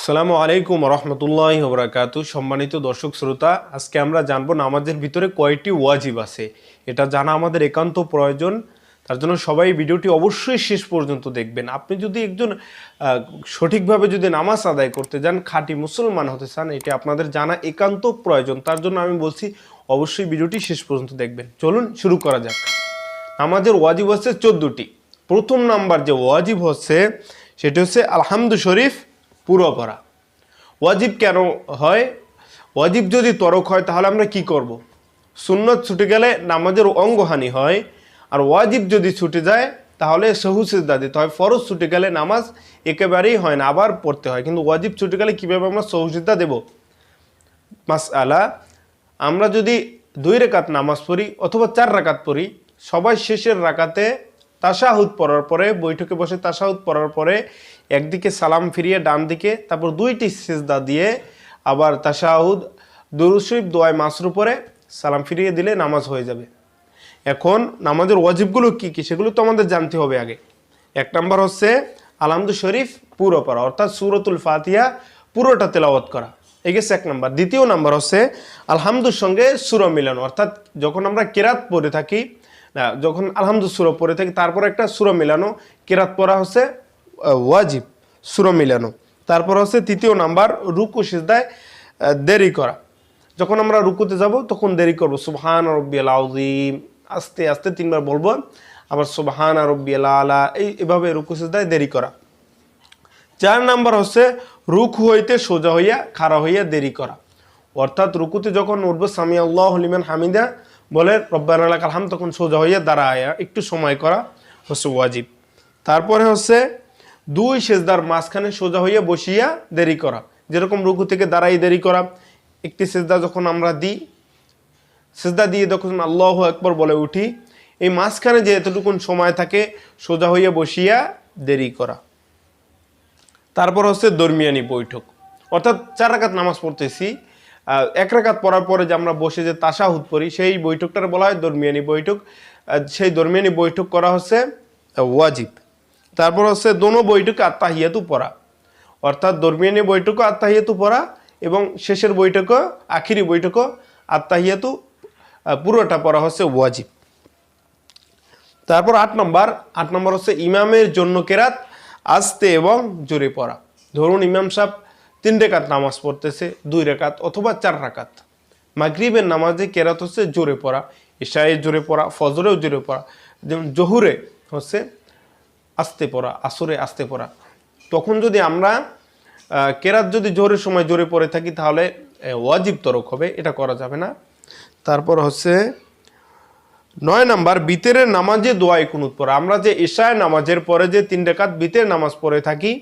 আসসালামু আলাইকুম রহমতুল্লাহি ওয়া বারাকাতুহু। সম্মানিত দর্শক শ্রোতা, আজকে আমরা জানবো নামাজের ভিতরে কয়টি ওয়াজিব আছে। এটা জানা আমাদের একান্ত প্রয়োজন। তার জন্য সবাই ভিডিওটি অবশ্যই শেষ পর্যন্ত দেখবেন। আপনি যদি একজন সঠিকভাবে যদি নামাজ আদায় করতে যান, খাঁটি মুসলমান হতে চান, এটা আপনাদের জানা একান্ত প্রয়োজন। তার জন্য আমি বলছি অবশ্যই ভিডিওটি শেষ পর্যন্ত দেখবেন। চলুন শুরু করা যাক। নামাজের ওয়াজিব হচ্ছে 14টি। প্রথম নাম্বার যে ওয়াজিব হচ্ছে সেটি হচ্ছে আলহামদু শরীফ পুরো পড়া। ওয়াজিব কেন হয়? ওয়াজিব যদি তরক হয় তাহলে আমরা কি করব? সুন্নত ছুটে গেলে নামাজের অঙ্গহানি হয়। আর ওয়াজিব যদি ছুটে যায় তাহলে সহু সিজদা দিতে হয়। ফরজ ছুটে গেলে নামাজ একেবারেই হয় না, আবার পড়তে হয়। কিন্তু ওয়াজিব ছুটে গেলে কীভাবে আমরা সহু সিজদা দেব? মাসআলা, আমরা যদি 2 রাকাত নামাজ পড়ি অথবা 4 রাকাত পড়ি, সবাই শেষের রাকাতে তাশাহুদ পড়ার পরে, বৈঠকে বসে তাশাহুদ পড়ার পরে একদিকে সালাম ফিরিয়ে ডান দিকে, তারপর 2টি সিজদা দিয়ে আবার তাশাহুদ, দুরূদ শরীফ, দোয়ায়ে মাসরুর পরে সালাম ফিরিয়ে দিলে নামাজ হয়ে যাবে। এখন নামাজের ওয়াজিবগুলো কি কি সেগুলো তো আমাদের জানতে হবে আগে। 1 নাম্বার হচ্ছে আলহামদু শরীফ পুরো পড়া, অর্থাৎ সূরাতুল ফাতিহা পুরোটা তেলাওয়াত করা। এই গেছে 1 নাম্বার। দ্বিতীয় নাম্বার হচ্ছে আলহামদুর সঙ্গে সূরা মিলানো, অর্থাৎ যখন আমরা কেরাত পড়ে থাকি, যখন আলহামদু সূরা পড়ে থাকি তারপর একটা সূরা মিলানো, কেরাত পড়া হচ্ছে ওয়াজিব, সূরা মিলানো। তারপর হচ্ছে 3য় নাম্বার রুকু সিজদায় দেরি করা। যখন আমরা রুকুতে যাব তখন দেরি করব। সুবহান রাব্বিয়াল আযীম আস্তে আস্তে 3 বার বলবো, আবার সুবহান রাব্বিয়াল আলা, এইভাবে রুকু সিজদায় দেরি করা। 4 নাম্বার হচ্ছে রুকু হইতে সোজা হইয়া খাড়া হইয়া দেরি করা, অর্থাৎ রুকুতে যখন উঠবো সামি আল্লাহু লিমান হামিদা বলে রব্বানা লাকাল হামদ, তখন সোজা হইয়া দাঁড়ায়া একটু সময় করা হচ্ছে ওয়াজিব। তারপরে হচ্ছে 2 সেজদার মাঝখানে সোজা হইয়া বসিয়া দেরি করা, যেরকম রুকু থেকে দাঁড়াই দেরি করা। একটি সেজদা যখন আমরা দিই, সেজদা দিয়ে যখন আল্লাহু আকবার বলে উঠি, এই মাঝখানে যে এতটুকুন সময় থাকে সোজা হইয়া বসিয়া দেরি করা। তারপর হচ্ছে দরমিয়ানি বৈঠক, অর্থাৎ 4 রাকাত নামাজ পড়তেছি, 1 রাকাত পড়ার পরে যে আমরা বসে যে তাশাহুদ পড়ি, সেই বৈঠকটার বলা হয় দরমিয়ানি বৈঠক। সেই দরমিয়ানি বৈঠক করা হচ্ছে ওয়াজিব। তারপর হচ্ছে দোনো বৈঠকে আত্তাহিয়াতু পড়া, অর্থাৎ দরমিয়ানি বৈঠকও আত্তাহিয়াতু পড়া এবং শেষের বৈঠকও, আখিরি বৈঠকও আত্তাহিয়াতু পুরোটা পড়া হচ্ছে ওয়াজিব। তারপর 8 নম্বর হচ্ছে ইমামের জন্য কেরাত আস্তে এবং জোরে পড়া। ধরুন ইমাম সাহেব 3 রাকাত নামাজ পড়তেছে, 2 রাকাত অথবা 4 রাকাত। মাগরিবের নামাজে কেরাত হচ্ছে জোরে পড়া, ইশায়ে জোরে পড়া, ফজরেও জোরে পড়া। যেমন জহুরে হচ্ছে আস্তে পড়া, আসরে আস্তে পড়া। তখন যদি আমরা কেরাত যদি জোরের সময় জোরে পড়ে থাকি তাহলে ওয়াজিব তরক হবে, এটা করা যাবে না। তারপর হচ্ছে 9 নাম্বার বিতরের নামাজে দোয়ায়ে কুনুত পড়া। আমরা যে ইশায় নামাজের পরে যে 3 রাকাত বিতরের নামাজ পড়ে থাকি,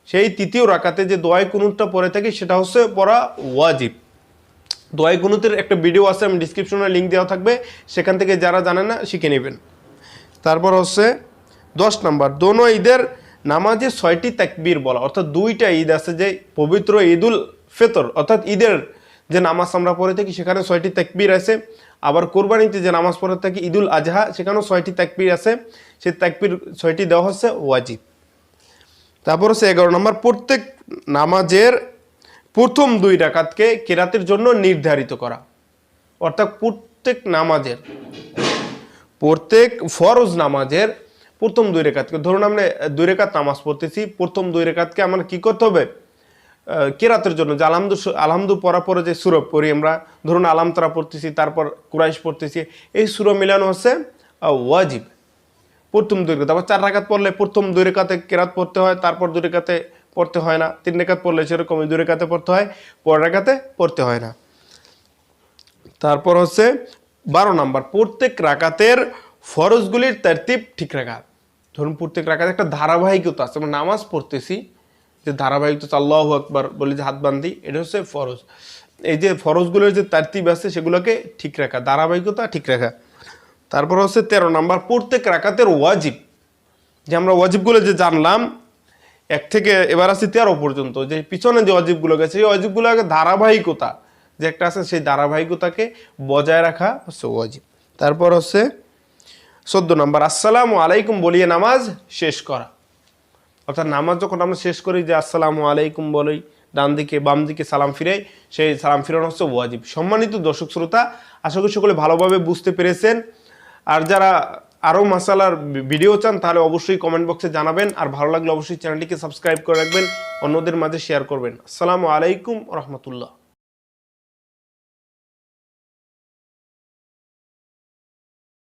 সেই 3য় রাকাতে যে দোয়ায়ে কুনুতটা পড়ে থাকি সেটা হচ্ছে পড়া ওয়াজিব। দোয়ায়ে কুনুতের একটা ভিডিও আছে, আমি ডিসক্রিপশনে লিঙ্ক দেওয়া থাকবে, সেখান থেকে যারা জানেন না শিখে নেবেন। তারপর হচ্ছে 10 নাম্বার দোনো ঈদের নামাজে 6টি তাকবীর বলা, অর্থাৎ 2টা ঈদ আছে, যে পবিত্র ঈদুল ফিতর অর্থাৎ ঈদের যে নামাজ আমরা পড়ে থাকি সেখানে 6টি তাকবীর আছে। আবার কোরবানিতে যে নামাজ পড়ে থাকি ঈদুল আজহা, সেখানেও 6টি তাকবীর আছে, সেই তাকবীর 6টি দেওয়া হচ্ছে ওয়াজিব। তারপর হচ্ছে 11 নম্বর প্রত্যেক নামাজের প্রথম 2 রাকাতকে কেরাতের জন্য নির্ধারিত করা, অর্থাৎ প্রত্যেক ফরজ নামাজের প্রথম 2 রাকাতকে, ধরুন আমরা 2 রাকাত নামাজ পড়তেছি, প্রথম 2 রাকাতকে আমরা কি করতে হবে? কেরাতের জন্য যে আলহামদু পড়া পরে যে সূরা পড়ি আমরা, ধরুন আলাম তারা পড়তেছি, তারপর কুরাইশ পড়তেছি, এই সূরা মিলানো হচ্ছে ওয়াজিব প্রথম 2 রাকাত। আবার 4 রাকাত পড়লে প্রথম 2 রাকাতে কেরাত পড়তে হয়, তারপর 2 রাকাতে পড়তে হয় না। 3 রাকাত পড়লে সেরকম 2 রাকাতে পড়তে হয়, পরের রাকাতে পড়তে হয় না। তারপর হচ্ছে 12 নাম্বার প্রত্যেক রাকাতের ফরজগুলির তারতিব ঠিক রাখা। ধরুন প্রত্যেক রাকাতে একটা ধারাবাহিকতা আছে, আমরা নামাজ পড়তেছি, যে ধারাবাহিকতা আল্লাহু আকবার বলে যে হাত বান্ধি, এটা হচ্ছে ফরজ। এই যে ফরজগুলোর যে তারতিব আছে সেগুলোকে ঠিক রাখা, ধারাবাহিকতা ঠিক রাখা। তারপর হচ্ছে 13 নাম্বার প্রত্যেক রাকাতের ওয়াজিব, যে আমরা ওয়াজিবগুলো যে জানলাম 1 থেকে এবার আছে 13 পর্যন্ত, যে পিছনে যে ওয়াজিবগুলো গেছে সেই ওয়াজিবগুলোকে ধারাবাহিকতা যে একটা আছে, সেই ধারাবাহিকতাকে বজায় রাখা হচ্ছে ওয়াজিব। তারপর হচ্ছে 14 নাম্বার আসসালামু আলাইকুম বলিয়ে নামাজ শেষ করা। অর্থাৎ নামাজ যখন আমরা শেষ করি যে আসসালামু আলাইকুম বলি, ডান দিকে বাম দিকে সালাম ফিরাই, সেই সালাম ফিরানো হচ্ছে ওয়াজিব। সম্মানিত দর্শক শ্রোতা, আশা করি সকলে ভালোভাবে বুঝতে পেরেছেন। আর যারা আরও মাসালার ভিডিও চান তাহলে অবশ্যই কমেন্ট বক্সে জানাবেন। আর ভালো লাগলে অবশ্যই চ্যানেলটিকে সাবস্ক্রাইব করে রাখবেন, অন্যদের মাঝে শেয়ার করবেন। আসসালামু আলাইকুম রহমতুল্লাহ।